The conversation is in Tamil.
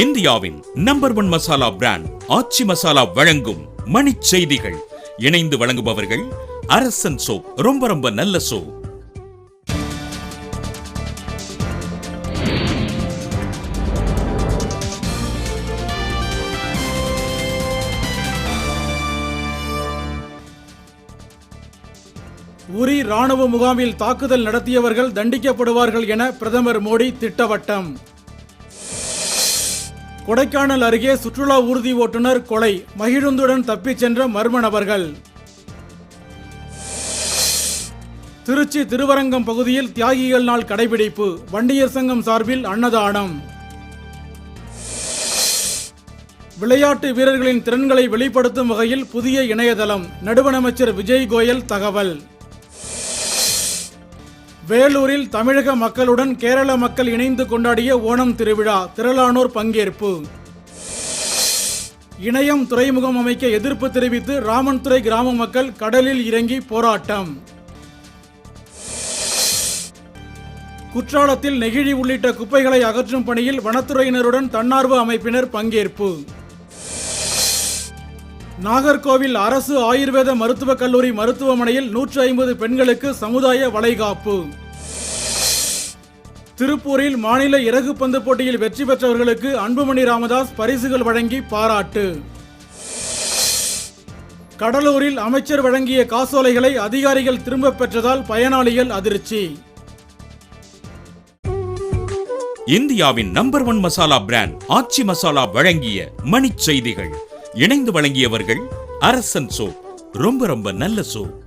இந்தியாவின் நம்பர் 1 மசாலா பிராண்ட் ஆச்சி மசாலா வழங்கும் மணிச் செய்திகள். இணைந்து வழங்குபவர்கள் அரசன் சோப். ரொம்ப ரொம்ப நல்ல சோப். உரி ராணுவ முகாமில் தாக்குதல் நடத்தியவர்கள் தண்டிக்கப்படுவார்கள் என பிரதமர் மோடி திட்டவட்டம். கொடைக்கானல் அருகே சுற்றுலா ஊர்தி ஓட்டுநர் கொலை, மகிழுந்துடன் தப்பிச் சென்ற மர்ம நபர்கள். திருச்சி திருவரங்கம் பகுதியில் தியாகிகள் நாள் கடைபிடிப்பு, வண்டியர் சங்கம் சார்பில் அன்னதானம். விளையாட்டு வீரர்களின் திறன்களை வெளிப்படுத்தும் வகையில் புதிய இணையதளம், நடுவண் அமைச்சர் விஜய் கோயல் தகவல். வேலூரில் தமிழக மக்களுடன் கேரள மக்கள் இணைந்து கொண்டாடிய ஓணம் திருவிழா, திரளானோர் பங்கேற்பு. இணையம் துறைமுகம் அமைக்க எதிர்ப்பு தெரிவித்து ராமன்துறை கிராம மக்கள் கடலில் இறங்கி போராட்டம். குற்றாலத்தில் நெகிழி உள்ளிட்ட குப்பைகளை அகற்றும் பணியில் வனத்துறையினருடன் தன்னார்வ அமைப்பினர் பங்கேற்பு. நாகர்கோவில் அரசு ஆயுர்வேத மருத்துவக் கல்லூரி மருத்துவமனையில் 150 பெண்களுக்கு சமுதாய வளைகாப்பு. திருப்பூரில் மாநில இறகு பந்து போட்டியில் வெற்றி பெற்றவர்களுக்கு அன்புமணி ராமதாஸ் பரிசுகள் வழங்கி பாராட்டு. கடலூரில் அமைச்சர் வழங்கிய காசோலைகளை அதிகாரிகள் திரும்பப் பெற்றதால் பயனாளிகள் அதிர்ச்சி. இந்தியாவின் நம்பர் 1 மசாலா பிராண்ட் ஆச்சி மசாலா வழங்கிய மணிச் செய்திகள். இணைந்து வழங்கியவர்கள் அரசன் சோப். ரொம்ப ரொம்ப நல்ல சோப்.